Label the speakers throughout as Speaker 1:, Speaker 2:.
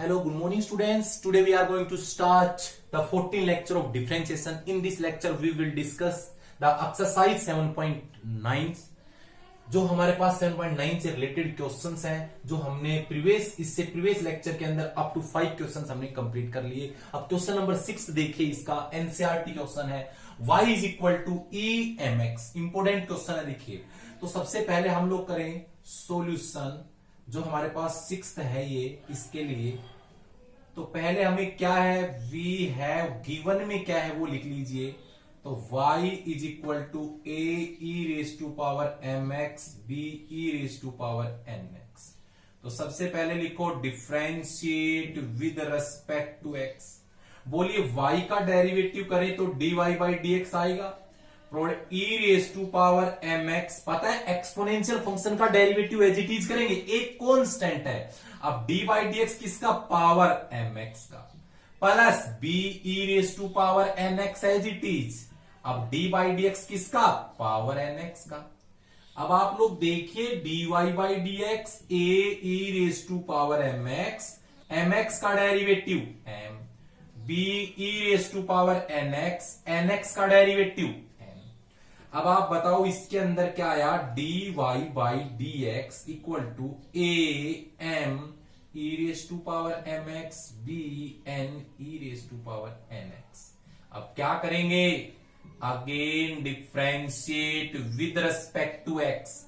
Speaker 1: Hello, good morning students. Today we are going to start the 14th lecture of differentiation. In this lecture we will discuss the exercise 7.9 जो हमारे पास 7.9 से related questions हैं जो हमने previous lecture के अंदर up to 5 questions हमने complete कर लिए। अब क्वेश्चन नंबर 6 देखिए, इसका एनसीईआरटी क्वेश्चन है y is equal to e m x. Important question है। देखिए, तो सबसे पहले हम लोग करें सॉल्यूशन जो हमारे पास 6th है ये, इसके लिए तो पहले हमें क्या है, वी हैव गिवन में क्या है वो लिख लीजिए। तो y is equal to a e raise to power m x b e raise to power n x. तो सबसे पहले लिखो differentiate with respect to x। बोलिए y का डेरिवेटिव करें तो dy बाई डी एक्स आएगा। E raise to power m x, पता है एक्सपोनेंशियल फंक्शन का डेरिवेटिव एज इट इज करेंगे, एक कांस्टेंट है। अब डी बाई डी एक्स किसका, पावर एम एक्स का, plus b e raise to power n x as it is. अब डी बाई डी एक्स किसका, पावर एन एक्स का। अब आप लोग देखिए d y by d x a e raise to power m x का derivative m, b e raise to power n x का derivative n. अब आप बताओ इसके अंदर क्या आया, d y by d x equal to a m e raise to power m x b n e raise to power n x. अब क्या करेंगे, again differentiate with respect to x.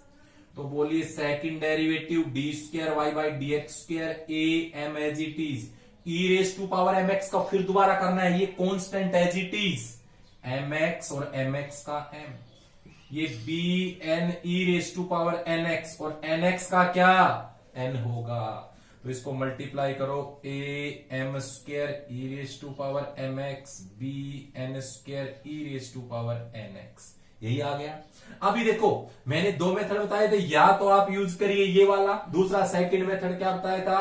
Speaker 1: तो बोलिए second derivative d square y by d x square a m as it is, e raise to power m x का फिर दोबारा करना है, ये constant as it is m x और m x का एम, ये b n e raise to power n x और एन एक्स का क्या एन होगा। तो इसको मल्टीप्लाई करो, a m square e raise to power m x b n square e raise to power n x, यही आ गया। अभी देखो मैंने दो मेथड बताए थे, या तो आप यूज करिए ये वाला, दूसरा सेकंड मेथड क्या बताया था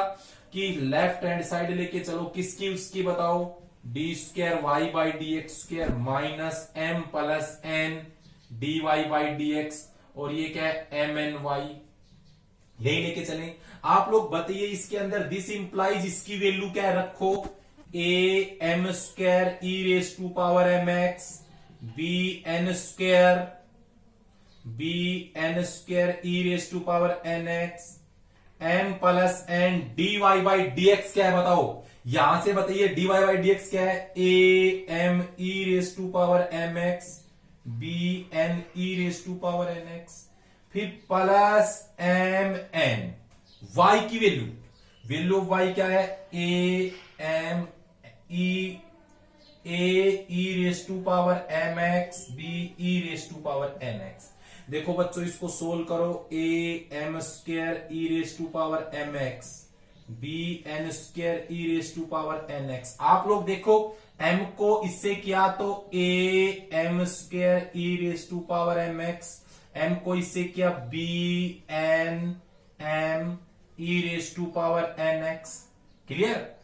Speaker 1: कि लेफ्ट हैंड साइड लेके चलो, किसकी उसकी बताओ, d square y by d x square minus m plus n d y by d x, और ये क्या है एम एन वाई, यही लेके चलें। आप लोग बताइए इसके अंदर दिस इंप्लाइज इसकी वैल्यू क्या है, रखो a m square e raise to power m x b n square e raise to power n x m plus n d y by d x क्या है बताओ, यहां से बताइए d y by d x क्या है, a m e raise to power m x b n e raise to power n x, फिर plus m n y की वैल्यू ऑफ वाई क्या है, a m e raise to power m x b e raise to power n x. देखो बच्चों इसको solve करो, a m square e raise to power m x b n square e raise to power n x. आप लोग देखो m को इससे किया तो a m square e raise to power m x, m को इससे किया b n m e raise to power n x, clear.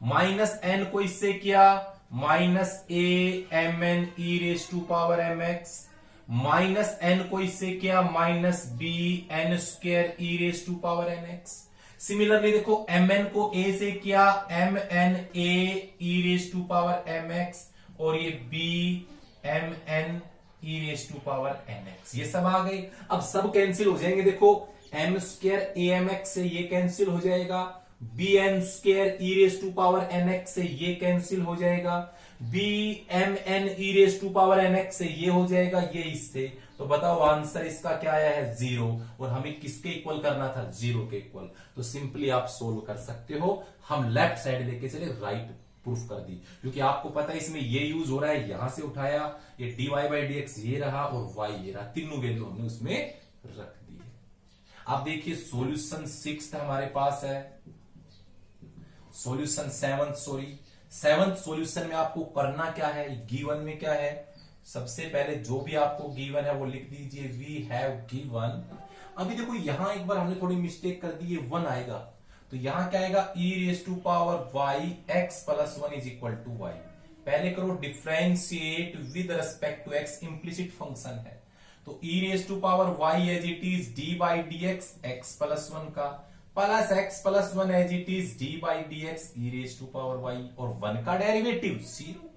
Speaker 1: Minus n को इससे किया minus a m n e raise to power m x, minus n को इससे किया minus b n square e raise to power n x. Similarly देखो m n को a से किया m n a e raise to power m x, और ये b m n e raise to power n x, ये सब आ गए। अब सब कैंसिल हो जाएंगे, देखो m square a m x से ये कैंसिल हो जाएगा, b n square e raise to power n x से ये कैंसिल हो जाएगा, b m n e raise to power n x से ये हो जाएगा, ये इससे। तो बताओ आंसर इसका क्या आया है, 0, और हमें किसके इक्वल करना था, 0 के इक्वल। तो सिंपली आप सोल्व कर सकते हो। हम लेफ्ट साइड लेके चले, राइट प्रूफ कर दी, क्योंकि आपको पता है इसमें ये यूज हो रहा है, यहां से उठाया, ये d y by d x ये रहा और वाई ये रहा, तीनों वैल्यू हमने उसमें रख दी है। आप देखिए सॉल्यूशन 6 हमारे पास है, सॉल्यूशन 7th सॉल्यूशन में आपको करना क्या है, गिवन में क्या है, सबसे पहले जो भी आपको गिवन है वो लिख दीजिए, वी हैव गिवन। अभी देखो यहां एक बार हमने थोड़ी मिस्टेक कर दी, ये 1 आएगा, तो यहां क्या आएगा, e raise to power y x plus 1 is equal to y. पहले करो differentiate with respect to x, implicit function है, तो e raise to power y as it is d by d x x plus 1 का plus x plus one as it is d by d x e raise to power y, और one का derivative zero,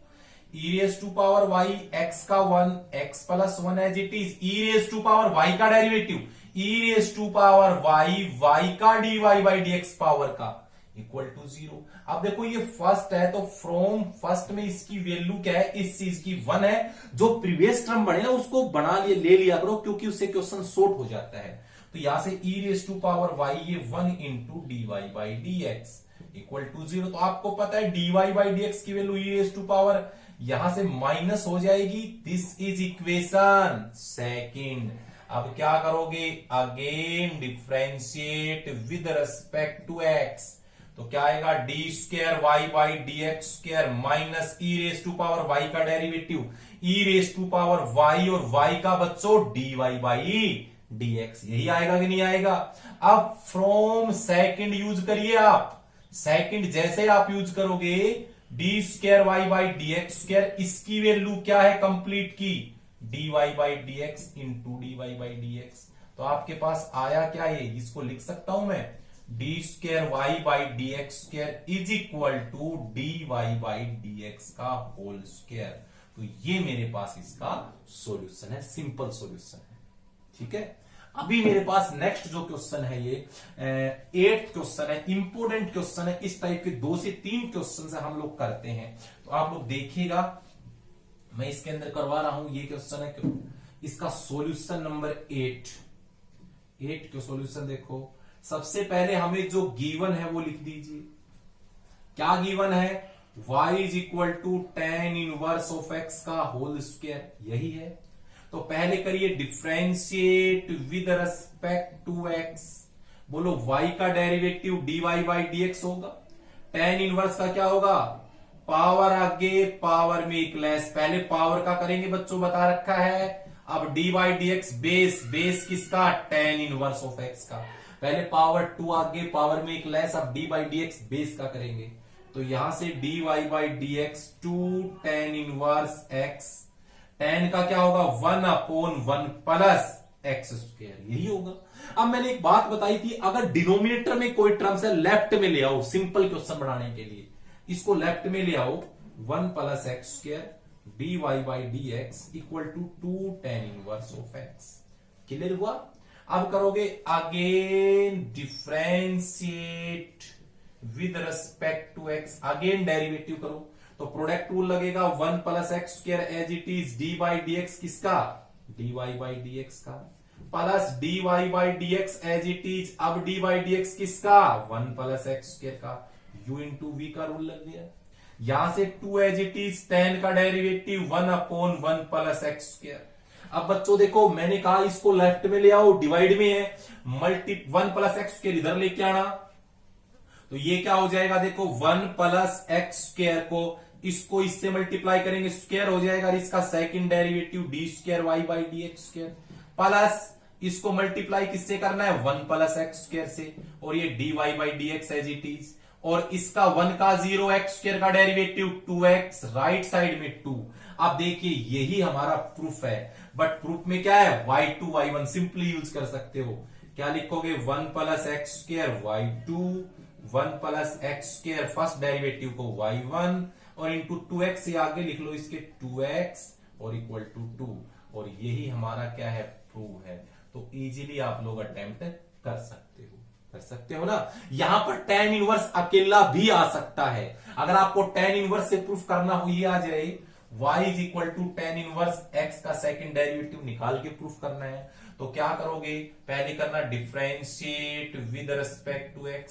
Speaker 1: e raise to power y x का one, x plus one as it is e raise to power y का derivative e raise to power y, y का d y by d x power का equal to zero. अब देखो ये first है, तो from first में इसकी वैल्यू क्या है, इस चीज की वन है, जो प्रीवियस टर्म बने ना उसको बना लिए ले लिया करो, क्योंकि उससे क्वेश्चन शॉर्ट हो जाता है। तो यहां से e raise to power y ये one into d y by d x equal to zero. तो आपको पता है d y by d x की value e raise to power यहां से माइनस हो जाएगी, दिस इज इक्वेशन सेकेंड। अब क्या करोगे, again differentiate with respect to x, तो क्या आएगा d square y by d x square minus e raise to power y का derivative e raise to power y, और वाई का बच्चों d y by d x, यही आएगा कि नहीं आएगा। अब फ्रॉम सेकंड यूज करिए आप, सेकंड जैसे आप यूज करोगे d square y by d x square, इसकी वैल्यू क्या है कंप्लीट की, d y by d x into d y by d x. तो आपके पास आया क्या, ये इसको लिख सकता हूं मैं, d square y by d x square is equal to d y by d x का होल स्क्वायर। तो ये मेरे पास इसका सॉल्यूशन है, सिंपल सॉल्यूशन है, ठीक है। अभी मेरे पास नेक्स्ट जो क्वेश्चन है ये 8th क्वेश्चन है, इंपोर्टेंट क्वेश्चन है। इस टाइप के 2 से 3 क्वेश्चन से हम लोग करते हैं, तो आप लोग देखिएगा, मैं इसके अंदर करवा रहा हूं। ये क्वेश्चन है, इसका सॉल्यूशन नंबर 8 के सॉल्यूशन देखो। सबसे पहले हमें जो गिवन है वो लिख दीजिए। क्या गिवन है, y is equal to tan inverse of x का होल स्क्वायर, यही है। तो पहले करिए differentiate with respect to x, बोलो y का डेरिवेटिव dy बाई dx होगा, tan इनवर्स का क्या होगा, पावर आगे पावर में एक लेस, पहले पावर का करेंगे बच्चों बता रखा है। अब d by d x base, base किसका, tan इनवर्स ऑफ x का, पहले पावर 2 आगे पावर में एक लेस, अब d by d x base का करेंगे। तो यहां से d y by d x to tan inverse x, tan का क्या होगा 1 अपॉन 1 प्लस एक्स स्क्वायर, यही होगा। अब मैंने एक बात बताई थी, अगर डिनोमिनेटर में कोई टर्म से लेफ्ट में ले आओ, सिंपल क्वेश्चन बनाने के लिए इसको लेफ्ट में ले आओ, 1 plus x square d y by d x equal to 2 tan inverse of x। Clear हुआ। अब करोगे again differentiate with respect to x, again derivative करो, तो प्रोडक्ट रूल लगेगा 1 plus x square as it is d by d x किसका, d y by d x का, plus d y by d x as it is, अब d by d x किसका 1 plus x square का, u into we का rule लग गया। यहां से 2 एज इट इज tan का derivative 1 upon 1 plus x square. अब बच्चों देखो मैंने कहा इसको लेफ्ट में ले आओ, डिवाइड में है, मल्टी 1 प्लस एक्स स्क्वायर इधर लेके आना, तो ये क्या हो जाएगा, देखो 1 प्लस एक्स स्क्वायर को इसको इससे मल्टीप्लाई करेंगे, स्क्वायर हो जाएगा, इसका second derivative d square y by d x square, plus इसको मल्टीप्लाई किससे करना है 1 प्लस एक्स स्क्वायर से, और ये d y by d x as it is, और इसका 1 का 0 एक्स स्क्वायर का डेरिवेटिव 2x, राइट साइड में 2। अब देखिए यही हमारा प्रूफ है, बट प्रूफ में क्या है y2 y1 सिंपली यूज कर सकते हो। क्या लिखोगे 1 plus x square y2, 1 plus x square first derivative को y1, और इंटू 2x से आगे लिख लो इसके 2x और इक्वल टू 2, और यही हमारा क्या है प्रूफ है। तो इजीली आप लोग अटेम्प्ट कर सकते हो ना। यहां पर tan इनवर्स अकेला भी आ सकता है, अगर आपको tan इनवर्स से प्रूफ करना हो, ये आ जाए y is equal to tan inverse x का सेकंड डेरिवेटिव निकाल के प्रूफ करना है, तो क्या करोगे, पहले करना differentiate with respect to x,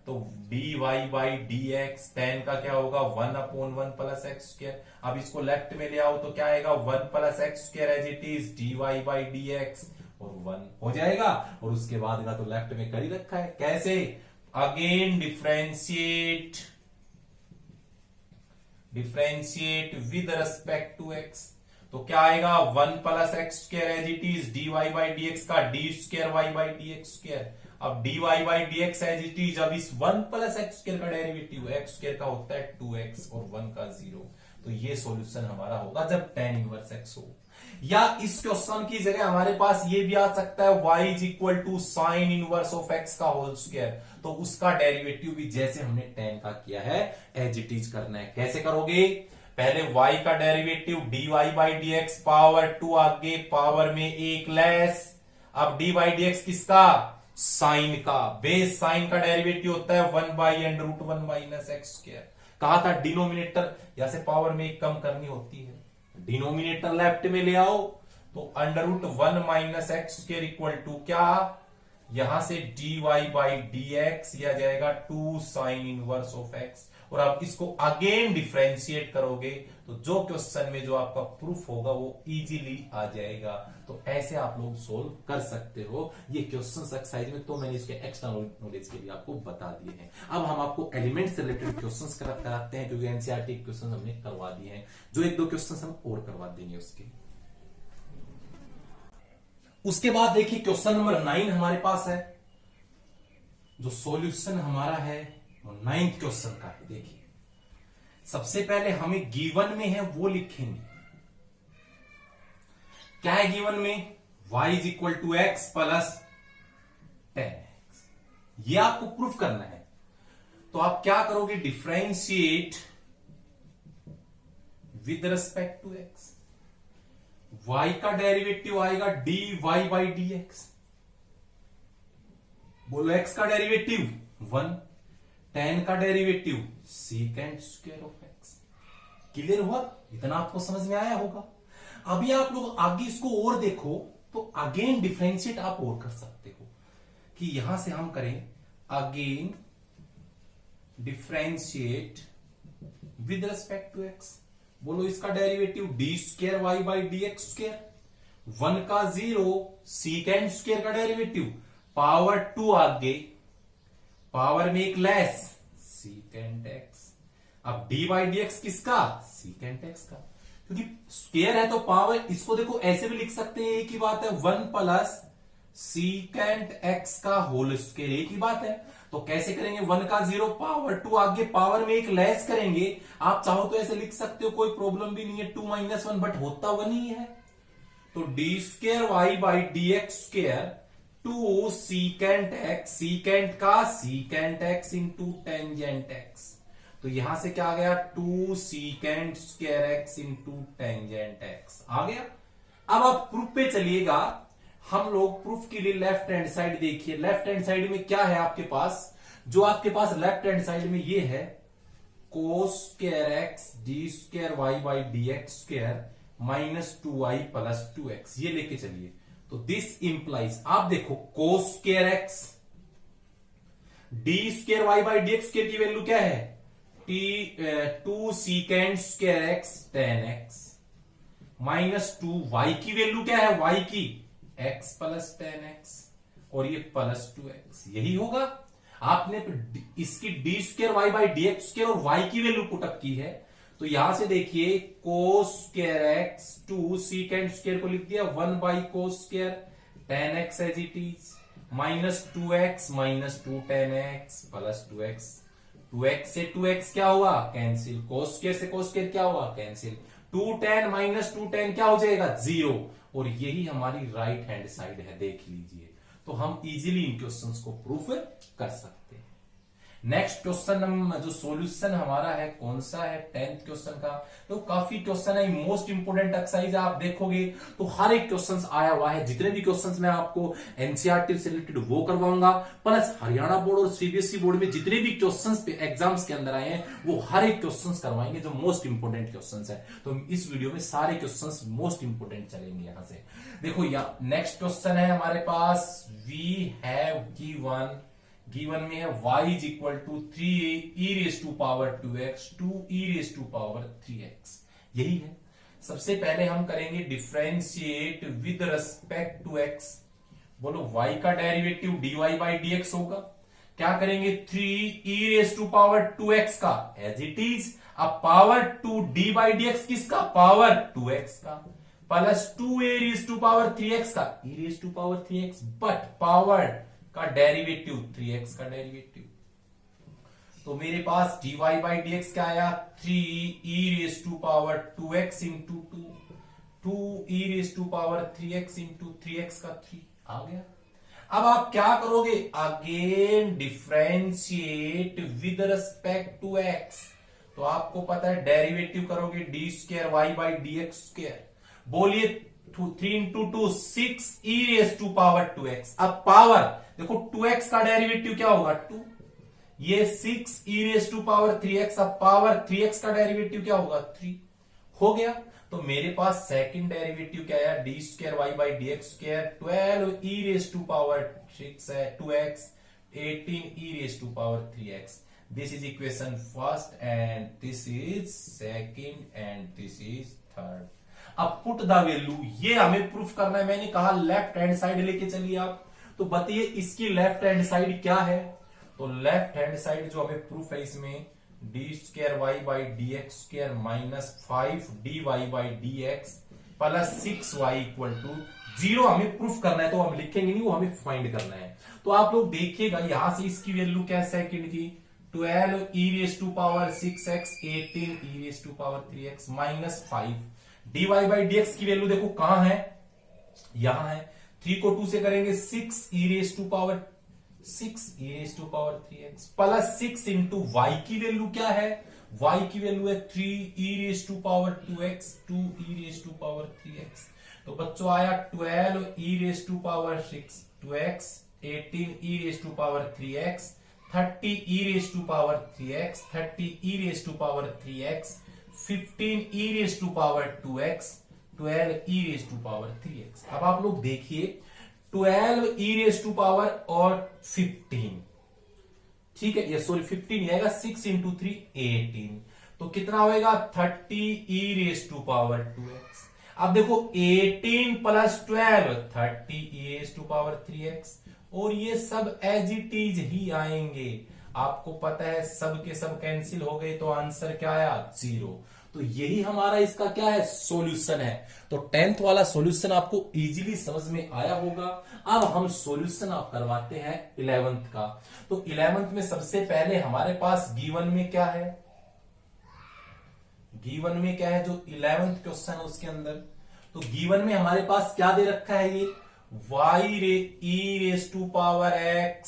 Speaker 1: तो d y by d x, tan का क्या होगा 1 अपॉन 1 प्लस एक्स स्क्वायर। अब इसको लेफ्ट में ले आओ तो क्या आएगा 1 plus x square as it is d y by d x, और 1 हो जाएगा, और उसके बाद का तो लेफ्ट में कर ही रखा है। कैसे, again differentiate with respect to x, तो क्या आएगा 1 plus x square as it is d y by d x का d square y by d x square, अब d y by d x as it is, अब इस 1 plus x square का derivative x square का होता है 2x और 1 का 0, तो ये सॉल्यूशन हमारा होगा जब tan इनवर्स x हो। या इस क्वेश्चन की जगह हमारे पास ये भी आ सकता है y is equal to sine inverse of x का होल स्क्वायर, तो उसका डेरिवेटिव भी जैसे हमने tan का किया है एज इट इज करना है। कैसे करोगे? पहले y का derivative dy by dx power 2 आगे पावर में एक लेस, अब dy बाई dx किसका? साइन का। बेस साइन का डेरिवेटिव होता है 1 by under root 1 minus x square. कहा था डिनोमिनेटर या से पावर में एक कम करनी होती है, डिनोमिनेटर लेफ्ट में ले आओ, तो under root 1 minus x square equal to क्या? यहां से dy बाई dx यह जाएगा 2 साइन इनवर्स ऑफ x, और आप इसको अगेन डिफरेंशिएट करोगे तो जो क्वेश्चन में जो आपका प्रूफ होगा वो इजीली आ जाएगा। तो ऐसे आप लोग सोल्व कर सकते हो ये क्वेश्चन एक्सरसाइज में, तो मैंने इसके एक्स्ट्रा नॉलेज के लिए आपको बता दिए हैं। अब हम आपको एलिमेंट से रिलेटेड क्वेश्चंस कराते हैं, क्योंकि एनसीईआरटी क्वेश्चन हमने करवा दिए हैं, जो एक दो क्वेश्चन हम और करवा देंगे उसके बाद देखिए क्वेश्चन नंबर 9 हमारे पास है, जो सॉल्यूशन हमारा है वो 9th क्वेश्चन का है। देखिए सबसे पहले हमें गिवन में है वो लिखेंगे। क्या है गिवन में? y is equal to x plus 10x, ये आपको प्रूफ करना है। तो आप क्या करोगे? Differentiate with respect to x, y का डेरिवेटिव आएगा dy बाई dx, बोलो x का डेरिवेटिव 1, tan का derivative secant square of x। Clear हुआ? इतना आपको समझ में आया होगा। अभी आप लोग आगे इसको और देखो तो अगेन डिफरेंशिएट आप और कर सकते हो, कि यहां से हम करें again differentiate with respect to x, बोलो इसका derivative d square y by d x square, 1 का 0, सीकेंट स्क्वायर का डेरिवेटिव पावर 2 आगे पावर में एक लेस सीकेंट एक्स। अब डी बाई डी एक्स किसका? सीकेंट एक्स का, क्योंकि स्क्वायर है तो पावर, इसको देखो ऐसे भी लिख सकते हैं, एक ही बात है, 1 प्लस सीकेंट एक्स का होल स्क्वायर, एक ही बात है। तो कैसे करेंगे? 1 का 0 पावर 2 आगे पावर में एक लेस करेंगे। आप चाहो तो ऐसे लिख सकते हो, कोई प्रॉब्लम भी नहीं है, 2 माइनस 1, बट होता 1 ही है। तो d square y by d x square 2 secant x, secant का secant x into tangent x, तो यहां से क्या आ गया? 2 secant square x into tangent x आ गया। अब आप प्रूफ पे चलिएगा। हम लोग प्रूफ के लिए लेफ्ट हैंड साइड देखिए, लेफ्ट हैंड साइड में क्या है आपके पास? जो आपके पास लेफ्ट हैंड साइड में ये है cos square x d square y by d x square minus 2y plus 2x, ये लेके चलिए। तो दिस इंप्लाइज, आप देखो cos square x d square y by d x square की वैल्यू क्या है? 2 secant square x tan x minus 2y की वैल्यू क्या है? y की x प्लस टेन एक्स, और ये प्लस 2x, यही होगा। आपने इसकी d square y by d x square और y की वैल्यू पुटअप की है, तो यहां से देखिए cos square x 2 secant square को लिख दिया 1 by cos square tan x as it is minus 2x minus 2 tan x plus 2x, 2x से 2x क्या हुआ? कैंसिल, कोस स्क्वायर से कोस स्क्वायर क्या हुआ? कैंसिल, 2 टेन माइनस 2 टेन क्या हो जाएगा? 0, और यही हमारी राइट हैंड साइड है, देख लीजिए। तो हम इजीली इन क्वेश्चंस को प्रूफ कर सकते हैं। नेक्स्ट क्वेश्चन जो सॉल्यूशन हमारा है कौन सा है? 10th क्वेश्चन का। तो काफी क्वेश्चन है, मोस्ट इंपोर्टेंट एक्सरसाइज आप देखोगे तो हर एक क्वेश्चन आया हुआ है। जितने भी क्वेश्चन मैं आपको एनसीईआरटी से रिलेटेड वो करवाऊंगा, प्लस हरियाणा बोर्ड और सीबीएसई बोर्ड में जितने भी क्वेश्चन एग्जाम्स के अंदर आए हैं वो हर एक क्वेश्चन करवाएंगे जो मोस्ट इंपोर्टेंट क्वेश्चन है। तो इस वीडियो में सारे क्वेश्चन मोस्ट इंपोर्टेंट चलेंगे। यहां से देखो, नेक्स्ट क्वेश्चन है हमारे पास, वी हैव गिवन में है y is equal to 3 e raise to power 2x 2 e raise to power 3x, यही है। सबसे पहले हम करेंगे differentiate with respect to x, बोलो y का डेरिवेटिव dy बाई dx होगा। क्या करेंगे? 3 e raise to power 2x का एज इट इज, अब पावर 2 d बाई dx किसका? पावर 2x का, plus 2a race to power 3x का e raise to power 3x, but power का derivative 3x का डेरिवेटिव, तो मेरे पास dy बाई dx क्या आया? 3 e raise to power 2x into 2 2e⁻³ into 3x का 3 आ गया। अब आप क्या करोगे, again differentiate with respect to x। तो आपको पता है डेरिवेटिव करोगे d²y/dx²। बोलिए 3 इंटू 2 6e⁻²x। अब पावर देखो 2x का डेरिवेटिव क्या होगा 2, ये 6e⁻³ अब पावर 3x का डेरिवेटिव क्या होगा 3 हो गया। तो मेरे पास सेकंड डेरिवेटिव क्या है d²y/dx², 12e⁻6 है 2x, 18e⁻3x। This is equation first and this is second and this is third. अब पुट द वैल्यू, ये हमें प्रूफ करना है। मैंने कहा लेफ्ट हैंड साइड लेके चलिए आप, तो बताइए इसकी लेफ्ट हैंड साइड क्या है। तो लेफ्ट हैंड साइड जो हमें प्रूफ है इसमें d²y/dx² minus 5dy/dx plus 6y = 0 हमें प्रूफ करना है। तो हम लिखेंगे नहीं, वो हमें फाइंड करना है। तो आप लोग देखिएगा यहां से इसकी वैल्यू क्या सेकंड की 12e⁻6x 18e⁻3x माइनस 5 dy/dx की वैल्यू देखो कहां है, यहां है। 3 को 2 से करेंगे 6e⁻3x प्लस 6 इंटू y की वैल्यू क्या है, y की वैल्यू है 3e⁻2x 2e⁻3x। तो बच्चों आया 12e⁻6 2x 18e⁻3x 30e⁻3x 30e⁻3x 15e⁻2x 12e⁻3x। अब आप लोग देखिए 12e⁻, और 15, ठीक है, ये सॉरी 15 नहीं आएगा, 6 इंटू 3 18, तो कितना होएगा 30e⁻2x। अब देखो 18 प्लस 12 30e⁻3x, और ये सब एज इट इज ही आएंगे। आपको पता है सब के सब कैंसिल हो गए, तो आंसर क्या आया 0। तो यही हमारा इसका क्या है सॉल्यूशन है। तो 10th वाला सॉल्यूशन आपको इजीली समझ में आया होगा। अब हम सॉल्यूशन आप करवाते हैं 11th का। तो 11th में सबसे पहले हमारे पास गिवन में क्या है, गिवन में क्या है जो 11th क्वेश्चन है उसके अंदर। तो गिवन में हमारे पास क्या दे रखा है, ये y⁻e⁻x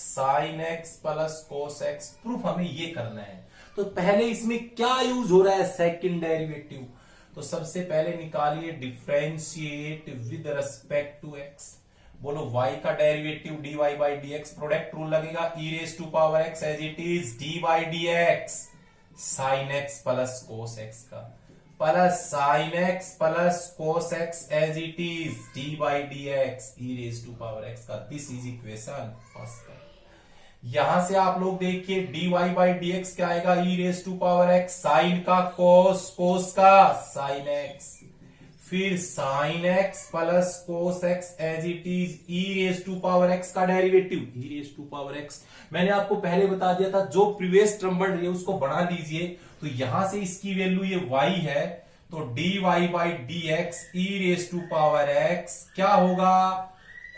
Speaker 1: sin x plus cos x। Proof हमें ये करना है। तो पहले इसमें क्या यूज हो रहा है सेकंड डेरिवेटिव। तो सबसे पहले निकालिए differentiate with respect to x। बोलो y का डेरिवेटिव dy/dx, प्रोडक्ट रूल लगेगा e⁻x as it is d/dx sin x plus cos x का, plus sin x plus cos x as it is d/dx e⁻x का। This is equation first का। यहां से आप लोग देखिए dy/dx क्या आएगा e⁻x, साइन का cos, cos का sin x, फिर sin x plus cos x as it is e⁻x का डेरिवेटिव e⁻x। मैंने आपको पहले बता दिया था जो प्रीवियस टर्म बढ़ रही है उसको बढ़ा लीजिए। तो यहां से इसकी वैल्यू ये y है, तो dy/dx e⁻x क्या होगा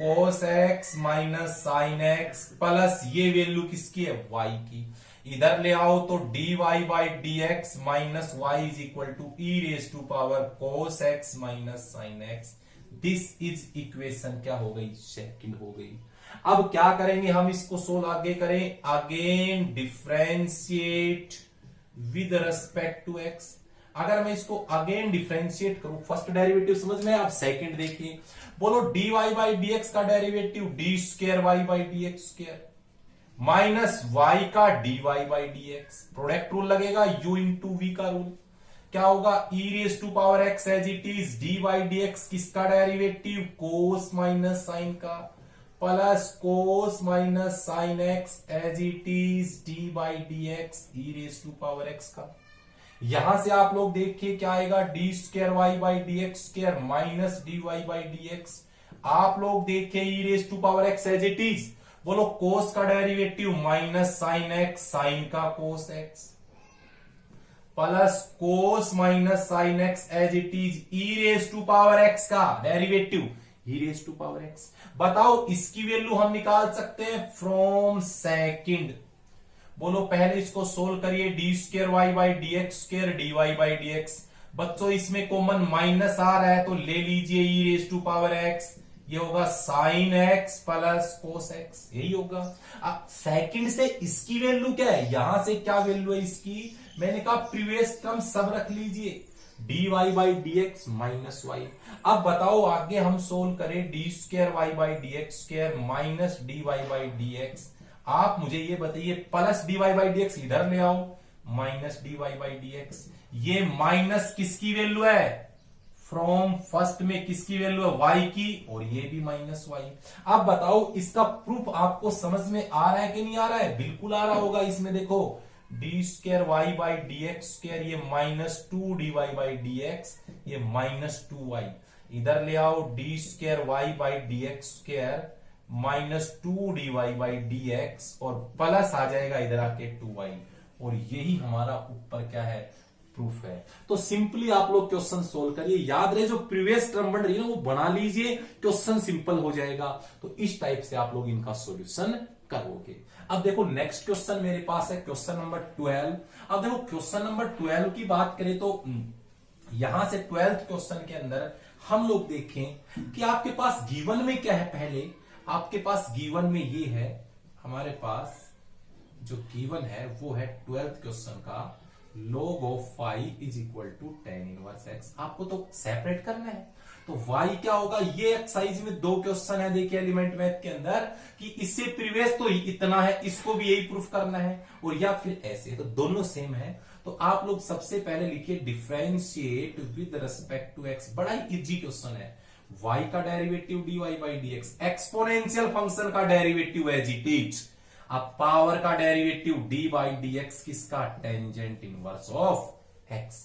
Speaker 1: cos x minus sine x plus ये वैल्यू किसकी है y की। इधर ले आओ तो dy/dx माइनस y is equal to e⁻cos x minus sine x। This is equation क्या हो गई सेकंड हो गई। अब क्या करेंगे हम इसको सोल्व आगे करें, again differentiate with respect to x। अगर मैं इसको अगेन डिफरेंशिएट करूं, फर्स्ट डेरिवेटिव समझ में, आप सेकंड देखिए। बोलो dy/dx का डेरिवेटिव d²y/dx² माइनस y का dy/dx, प्रोडक्ट रूल लगेगा u इंटू v का रूल, क्या होगा e⁻x as it is d/dx किसका डेरिवेटिव cos माइनस साइन का, plus cos minus sine x as it is d/dx e⁻x का। यहां से आप लोग देखिए क्या आएगा d²y/dx² माइनस dy/dx। आप लोग देखिए e⁻x एज इट इज, बोलो cos का derivative minus sine x, sine का cos x, plus cos minus sine x as it is e⁻x का डेरिवेटिव e⁻x। बताओ इसकी वैल्यू हम निकाल सकते हैं फ्रॉम सेकंड। बोलो पहले इसको सोल्व करिए d²y/dx² dy/dx बच्चों इसमें कॉमन माइनस आ रहा है तो ले लीजिए ई रेज टू पावर एक्स, ये होगा sine x plus cos x, यही होगा। अब सेकंड से इसकी वैल्यू क्या है, यहां से क्या वैल्यू है इसकी, मैंने कहा प्रीवियस टर्म सब रख लीजिए, d y by d x minus y. अब बताओ आगे हम सोल्व करें, d square y by d x square minus d y by d x. आप मुझे ये बताइए, plus d y by d x इधर ले आओ, minus d y by d x. ये माइनस किसकी वैल्यू है, फ्रॉम फर्स्ट में किसकी वैल्यू है, y की, और ये भी माइनस वाई। अब बताओ इसका प्रूफ आपको समझ में आ रहा है कि नहीं आ रहा है, बिल्कुल आ रहा होगा। इसमें देखो d square y by d x square, ये minus two d y by d x, ये माइनस टू वाई। इधर ले आओ d square y by d x square minus two d y by d x, और plus आ जाएगा इधर आके टू वाई, और यही हमारा ऊपर क्या है, प्रूफ है। तो सिंपली आप लोग क्वेश्चन सोल्व करिए, याद रहे जो प्रीवियस टर्म बन रही है ना वो बना लीजिए, क्वेश्चन सिंपल हो जाएगा। तो इस टाइप से आप लोग इनका सॉल्यूशन करोगे। अब देखो नेक्स्ट क्वेश्चन मेरे पास है क्वेश्चन नंबर 12। अब देखो क्वेश्चन नंबर 12 की बात करें तो यहां से 12th क्वेश्चन के अंदर हम लोग देखें कि आपके पास गिवन में क्या है। पहले आपके पास गिवन में ये है, हमारे पास जो गिवन है वो है 12th क्वेश्चन का log of phi is equal to tan inverse x. आपको तो सेपरेट करना है, तो y क्या होगा, ये एक्सरसाइज में दो क्वेश्चन है देखिए एलिमेंट मैथ के अंदर, कि इससे प्रीवियस तो इतना है, इसको भी यही प्रूफ करना है, और या फिर ऐसे, तो दोनों सेम है। तो आप लोग सबसे पहले लिखिए differentiate with respect to x। बड़ा ही इजी क्वेश्चन है, y का derivative dy by dx, exponential function का डेरिवेटिव एज इट इज, अब पावर का derivative d by d x किसका, टेंजेंट इनवर्स ऑफ एक्स।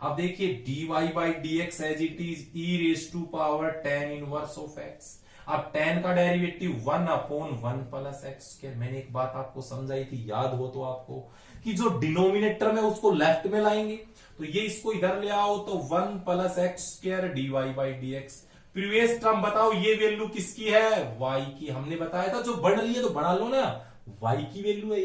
Speaker 1: अब देखिए d y by d x as it is e raise to power tan inverse of x. अब tan का derivative 1 upon 1 plus x. मैंने एक बात आपको समझाई थी, याद हो तो आपको, कि जो डिनोमिनेटर में उसको लेफ्ट में लाएंगे, तो ये इसको इधर ले आओ तो 1 plus x square d y by d x. Previous term बताओ ये वैल्यू किसकी है, y की। हमने बताया था जो बढ़ रही है तो बढ़ा लो ना, y की वैल्यू है।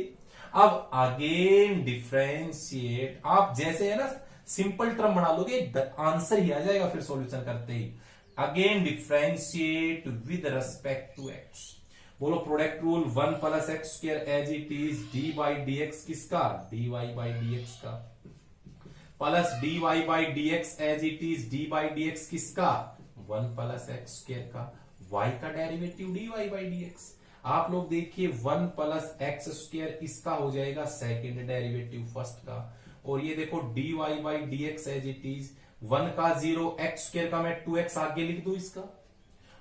Speaker 1: अब अगेन डिफरेंशिएट, आप जैसे है ना सिंपल टर्म बना लोगे आंसर ही आ जाएगा फिर सॉल्यूशन करते ही। Again differentiate with respect to x, बोलो product rule, 1 plus x square as it is d by d x किसका, d y by d x का, plus d y by d x as it is d by d x किसका, 1 plus x square का, y का derivative d y by d x. आप लोग देखिए 1 plus x square इसका हो जाएगा सेकेंड डेरिवेटिव फर्स्ट का, और ये देखो d y by d x as it is 1 का 0, एक्स स्क्वायर का मैं 2x आगे लिख दूं इसका,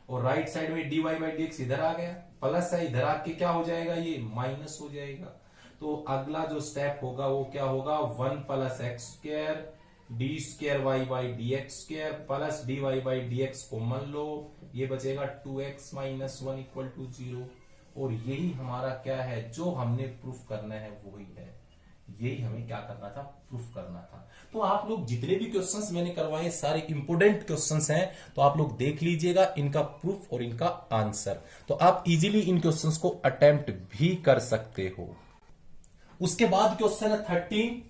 Speaker 1: और राइट साइड में d y by d x इधर आ गया, प्लस है इधर आके क्या हो जाएगा, ये माइनस हो जाएगा। तो अगला जो स्टेप होगा वो क्या होगा, 1 plus x square d square y by d x square plus d y by d x common लो, ये बचेगा 2x माइनस 1 इक्वल टू 0। और यही हमारा क्या है, जो हमने प्रूफ करना है वही है, यही हमें क्या करना था, प्रूफ करना था। तो आप लोग जितने भी क्वेश्चंस मैंने करवाए सारे इंपोर्टेंट क्वेश्चंस हैं, तो आप लोग देख लीजिएगा इनका प्रूफ और इनका आंसर, तो आप इजीली इन क्वेश्चंस को अटेम्प्ट भी कर सकते हो। उसके बाद क्वेश्चन है 13।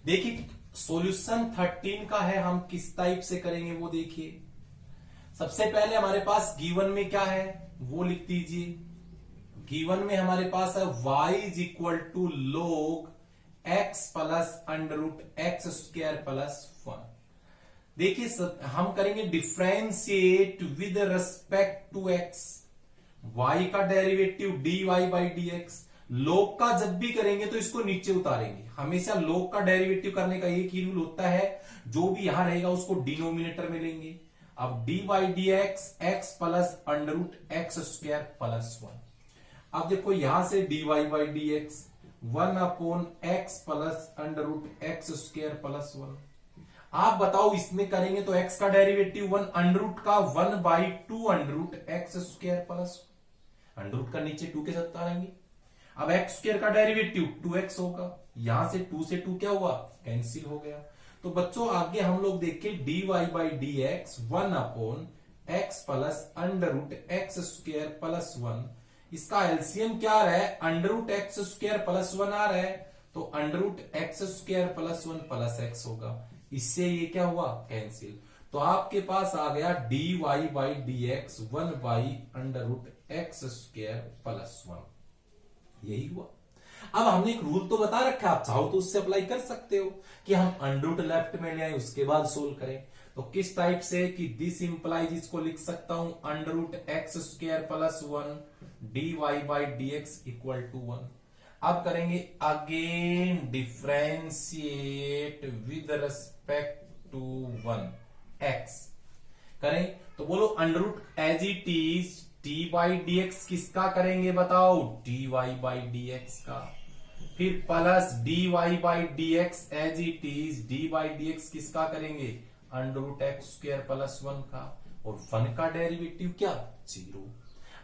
Speaker 1: देखिए सॉल्यूशन 13 का है, हम किस टाइप से करेंगे वो देखिए। सबसे पहले हमारे पास गिवन में क्या है वो लिख दीजिए। गिवन में हमारे पास है y is equal to log x plus under root x square plus 1। देखिए हम करेंगे differentiate with respect to x, y का derivative dy by dx। log का जब भी करेंगे तो इसको नीचे उतारेंगे, हमेशा log का डेरिवेटिव करने का एक ही रूल होता है, जो भी यहां रहेगा उसको डिनोमिनेटर में लेंगे। अब d by d x plus under root x square plus 1। अब देखो यहां से d y by d x 1 upon x plus under root x square plus 1। आप बताओ इसमें करेंगे तो x का डेरिवेटिव 1 अंडर रूट का 1 by 2 under root x square plus under root का नीचे 2 के साथ उतारेंगे। अब एक्स स्क्वायर का डेरिवेटिव 2x होगा, यहां से 2 से 2 क्या हुआ, कैंसिल हो गया। तो बच्चों आगे हम लोग देखें d y by d x 1 upon x plus under root x square plus 1। इसका एलसीएम क्या आ रहा है, under root x square plus 1 आ रहा है, तो under root x square plus 1 plus x होगा। इससे ये क्या हुआ, कैंसिल। तो आपके पास आ गया dy by d x 1/√x² plus 1, यही हुआ। अब हमने एक रूल तो बता रखा है, आप चाहो तो उससे अप्लाई कर सकते हो कि हम अंडर लेफ्ट में ले आए उसके बाद सोल्व करें। तो किस टाइप से कि दिस इंप्लाइज, इसको लिख सकता हूं √x² plus 1 dy by d x equal to 1। अब करेंगे again differentiate with respect to 1 x करें तो बोलो under as it is d by d x किसका करेंगे बताओ, dy बाई डी एक्स का, फिर plus dy by d x as it is d by d x किसका करेंगे, √x² प्लस 1 का, और 1 का डेरिवेटिव क्या, 0।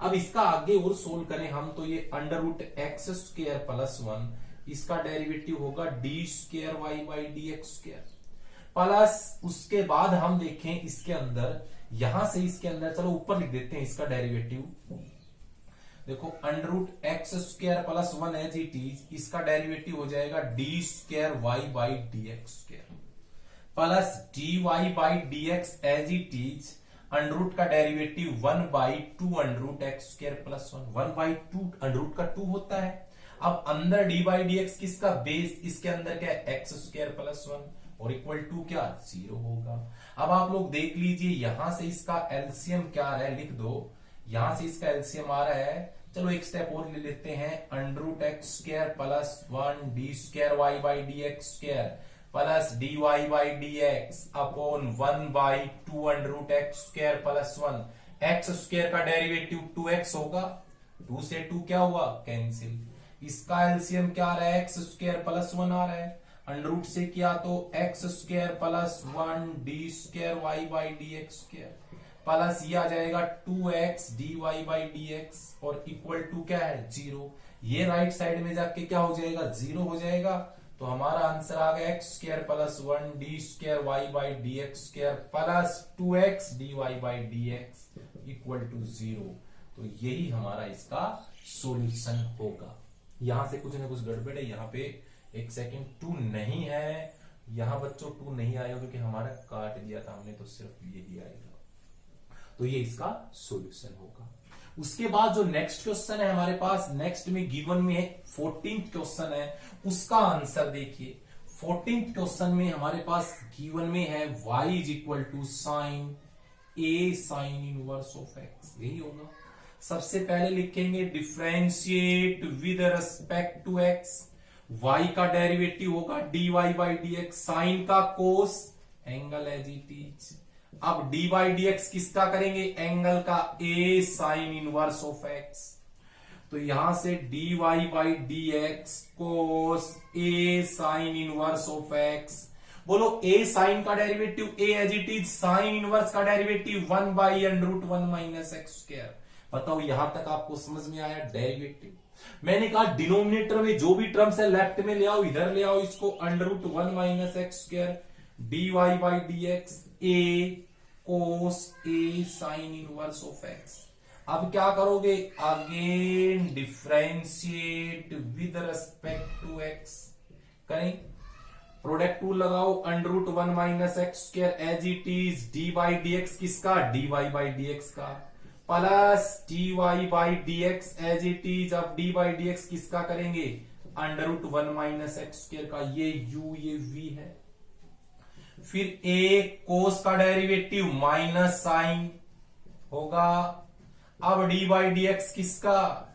Speaker 1: अब इसका आगे और सोल्व करें हम तो ये √x² प्लस 1 इसका डेरिवेटिव होगा d² y by d x square, plus उसके बाद हम देखें इसके अंदर, यहां से इसके अंदर चलो ऊपर लिख देते हैं इसका डेरिवेटिव, देखो √x² plus 1 as it is, इसका डेरिवेटिव हो जाएगा d² y by d x square, plus dy by d x as it is under root का डेरिवेटिव 1/2 प्लस 1/2 अंडरूट का 2 होता है। अब अंदर डी बाई डी एक्स किसका, बेस, इसके अंदर क्या है x² प्लस 1 और इक्वल टू क्या, 0 होगा। अब आप लोग देख लीजिए यहां से इसका एलसीएम क्या आ रहा है, लिख दो, यहां से इसका एलसीएम आ रहा है, चलो एक स्टेप और ले लेते हैं, √x² plus 1 d² y by d x square plus dy by d x upon 1/2 √x² plus 1, x² का डेरिवेटिव 2x होगा, 2 से 2 क्या हुआ, कैंसिल। इसका एलसीएम क्या आ रहा है, x² प्लस 1 आ रहा है, अंडरूट से किया तो x² plus 1 d² y by d x square plus ये आ जाएगा 2x dy by d x और इक्वल टू क्या है, 0। ये राइट साइड में जाके क्या हो जाएगा, 0 हो जाएगा। तो हमारा आंसर आ गया x² plus 1 d² y by d x square plus 2x dy by d x equal to 0। तो यही हमारा इसका सॉल्यूशन होगा। यहां से कुछ ना कुछ गड़बड़ है, यहाँ पे एक सेकंड 2 नहीं है, यहां बच्चों 2 नहीं आएगा क्योंकि हमारा काट दिया था हमने, तो सिर्फ यही आएगा। तो ये इसका सॉल्यूशन होगा। उसके बाद जो नेक्स्ट क्वेश्चन है हमारे पास, नेक्स्ट में गिवन में है 14th क्वेश्चन है, उसका आंसर देखिए। 14th क्वेश्चन में हमारे पास गिवन में है y is equal to sine a sine inverse of x, यही होगा। सबसे पहले लिखेंगे differentiate with respect to x, y का डेरिवेटिव होगा dy by d x, sine का cos, angle as it is. अब डी बाई डी एक्स किसका करेंगे, एंगल का a sine inverse of x, तो यहां से dy by d x cos a sine inverse of x। बोलो a साइन का derivative a as it is, sine inverse का डेरिवेटिव 1/√1 माइनस एक्स स्क्वायर। बताओ यहां तक आपको समझ में आया डेरिवेटिव। मैंने कहा डिनोमिनेटर में जो भी टर्म्स है लेफ्ट में ले आओ, इधर ले आओ इसको, √1 minus x square dy by d x a cos a sine inverse of x। अब क्या करोगे, again differentiate with respect to x करें, प्रोडक्ट टूल लगाओ, √1 minus x square as it is d by d x किसका, dy by d x का, plus dy by d x as it is, अब d by d x किसका करेंगे, √1 minus x square का, ये u ये v है। फिर a कोस का डेरिवेटिव माइनस साइन होगा, अब डी बाई डी एक्स किसका,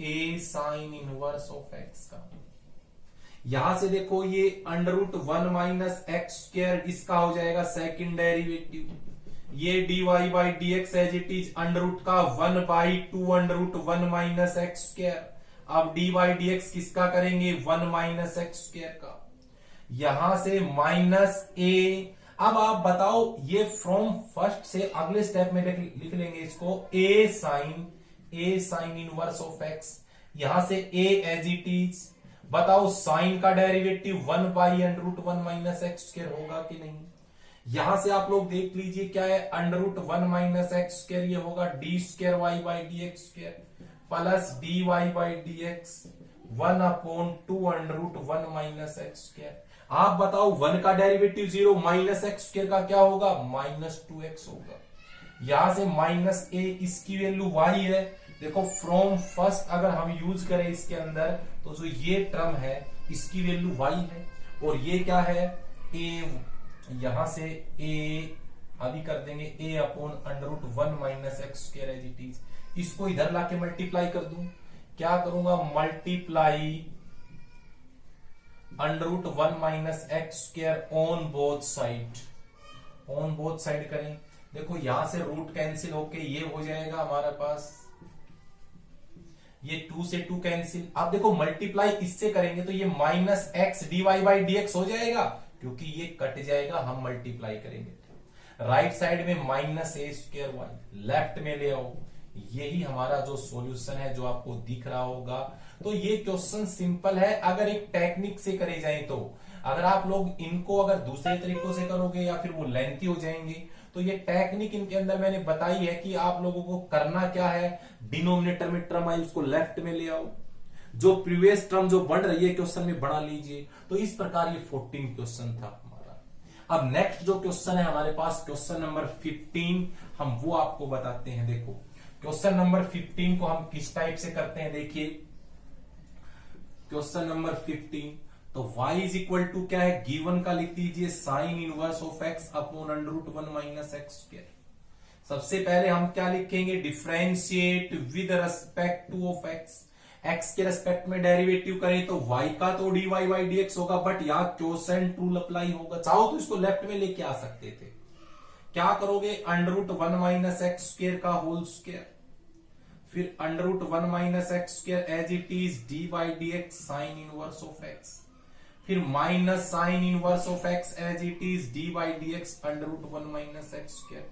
Speaker 1: a sine inverse of x का। यहां से देखो ये √1 माइनस एक्स स्क्वायर इसका हो जाएगा सेकंड डेरिवेटिव, ये dy by d x as it is under root का 1/2 √1 माइनस एक्स स्क्वायर, अब डी बाई डी एक्स किसका करेंगे, 1 माइनस एक्स स्क्वायर का, यहां से माइनस a। अब आप बताओ ये फ्रॉम फर्स्ट से अगले स्टेप में लिख लेंगे इसको, a sine inverse of x, यहां से a एज इट इज। बताओ साइन का डेरिवेटिव 1/√1 माइनस एक्स स्क्वायर होगा कि नहीं। यहां से आप लोग देख लीजिए क्या है, √1 माइनस एक्स स्क्वायर, ये होगा d² y by d x square plus dy by d x 1/2 minus x square. आप बताओ 1 का डेरिवेटिव 0, माइनस एक्स स्क्वायर का क्या होगा, -2x होगा। यहां से माइनस ए, इसकी वैल्यू y है। देखो फ्रॉम फर्स्ट अगर हम यूज करें इसके अंदर, तो जो ये टर्म है इसकी वैल्यू y है, और ये क्या है, a, यहां से a अभी कर देंगे a/√1 minus x square as it is. इसको इधर लाके मल्टीप्लाई कर दूं, क्या करूंगा, multiply √1 minus x square on both side, on both side करें। देखो यहां से रूट कैंसिल होके ये हो जाएगा हमारे पास, ये 2 से 2 कैंसिल। अब देखो मल्टीप्लाई इससे करेंगे तो ये माइनस एक्स dy/dx हो जाएगा, क्योंकि ये कट जाएगा, हम मल्टीप्लाई करेंगे। राइट साइड में -a²y, लेफ्ट में ले आओ। यही हमारा जो सॉल्यूशन है जो आपको दिख रहा होगा। तो ये क्वेश्चन सिंपल है अगर एक टेक्निक से करे जाए तो। अगर आप लोग इनको अगर दूसरे तरीकों से करोगे या फिर वो लेंथी हो जाएंगे, तो ये टेक्निक इनके अंदर मैंने बताई है कि आप लोगों को करना क्या है, डिनोमिनेटर में टर्म आई उसको लेफ्ट में ले आओ, जो प्रीवियस टर्म जो बढ़ रही है क्वेश्चन में बढ़ा लीजिए। तो इस प्रकार ये 14 क्वेश्चन था हमारा। अब नेक्स्ट जो क्वेश्चन है हमारे पास, क्वेश्चन नंबर 15, हम वो आपको बताते हैं। देखो क्वेश्चन नंबर 15 को हम किस टाइप से करते हैं, देखिए क्वेश्चन नंबर 15, तो y इज इक्वल टू क्या है, गिवन का लिख दीजिए sign inverse of x upon √1 minus x square. सबसे पहले हम क्या लिखेंगे, differentiate with respect two of x के रेस्पेक्ट में डेरिवेटिव करें तो y का तो dy/dx होगा, बट यहां क्वोशेंट रूल अप्लाई होगा। चाहो तो इसको लेफ्ट में लेके आ सकते थे। क्या करोगे, √1 माइनस एक्स स्क्वायर का होल स्क्वायर, फिर √1 minus x square as it is dy/dx sine inverse of x, फिर minus sine inverse of x as it is dy/dx √1 minus x square.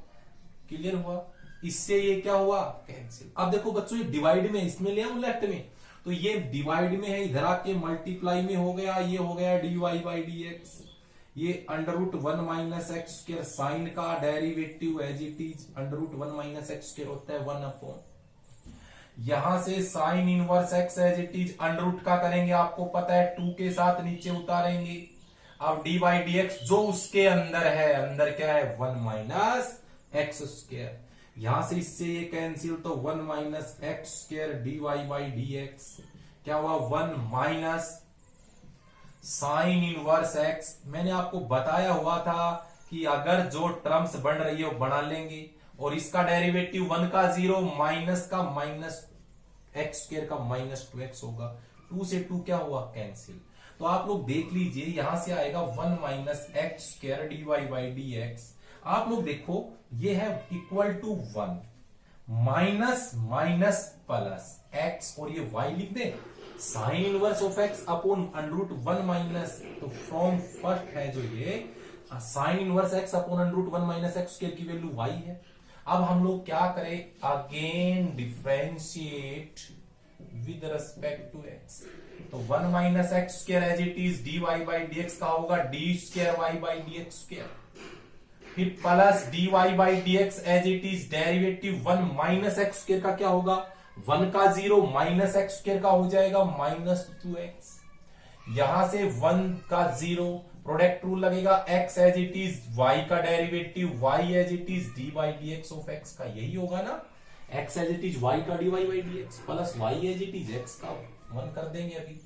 Speaker 1: Clear हुआ, इससे ये क्या हुआ, कैंसिल। अब देखो बच्चों ये डिवाइड में, इसमें ले आऊं लेफ्ट में, तो ये डिवाइड में है, इधर आके मल्टीप्लाई में हो गया, ये हो गया dy/dx, ये √1 माइनस एक्स स्क्वायर साइन का derivative as it is √1 minus x square होता है 1/, यहां से sine inverse x as it is √ का करेंगे, आपको पता है 2 के साथ नीचे उतारेंगे। अब dy/dx जो उसके अंदर है, अंदर क्या है 1 माइनस एक्स स्क्वायर, यहां से इससे ये कैंसिल, तो 1 माइनस एक्स स्क्वायर dy/dx क्या हुआ, 1 माइनस साइन इनवर्स एक्स। मैंने आपको बताया हुआ था कि अगर जो टर्म्स बन रही है वो बना लेंगे, और इसका डेरिवेटिव 1 का 0, माइनस का माइनस एक्स स्क्वायर का -2x होगा। 2 से 2 क्या हुआ, कैंसिल। तो आप लोग देख लीजिए, यहां से आएगा 1 माइनस एक्स स्क्वायर dy/dx। आप लोग देखो ये है equal to 1 minus minus plus x, और ये y लिख दे sine inverse of x upon √1 minus, तो फ्रॉम फर्स्ट है जो ये sine inverse x upon √1 minus x square की वैल्यू y है। अब हम लोग क्या करें, again differentiate with respect to x, तो 1 minus x square as it is dy/dx का होगा d²y/dx स्क्वायर, फिर plus dy/dx as it is derivative 1 minus x square का क्या होगा, 1 का 0 माइनस एक्स स्क्वायर का हो जाएगा -2x, यहां से 1 का 0 प्रोडक्ट रूल लगेगा, x as it is y का derivative y as it is dy/dx of x का, यही होगा ना, x as it is y का dy/dx plus y as it is x का 1 कर देंगे अभी,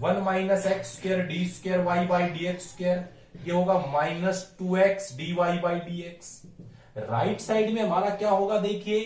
Speaker 1: 1 minus x square d²y/dx square, ये होगा -2x dy/dx। राइट साइड में हमारा क्या होगा, देखिए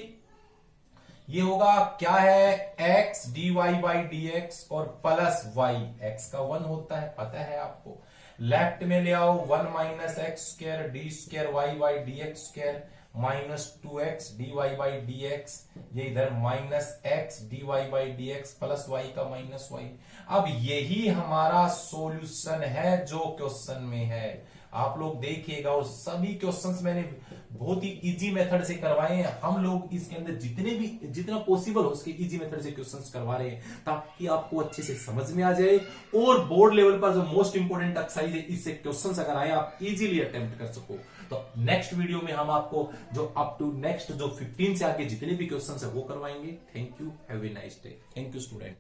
Speaker 1: ये होगा क्या है, x dy/dx और प्लस y, x का 1 होता है पता है आपको। लेफ्ट में ले आओ 1 minus x square d²y/dx square -2x dy/dx, ये इधर -x dy/dx प्लस y का -y। अब यही हमारा सॉल्यूशन है जो क्वेश्चन में है। आप लोग देखिएगा, और सभी क्वेश्चंस मैंने बहुत ही इजी मेथड से करवाए हैं। हम लोग इसके अंदर जितना पॉसिबल हो उसके इजी मेथड से क्वेश्चंस करवा रहे हैं, ताकि आपको अच्छे से समझ में आ जाए, और बोर्ड लेवल पर जो मोस्ट इंपोर्टेंट एक्सरसाइज है इससे क्वेश्चंस अगर आए आप इजीली अटेम्प्ट कर सको। तो नेक्स्ट वीडियो में हम आपको जो अप टू नेक्स्ट जो 15 से आगे जितने भी क्वेश्चंस है वो करवाएंगे। Thank you, have a nice day. Thank you student.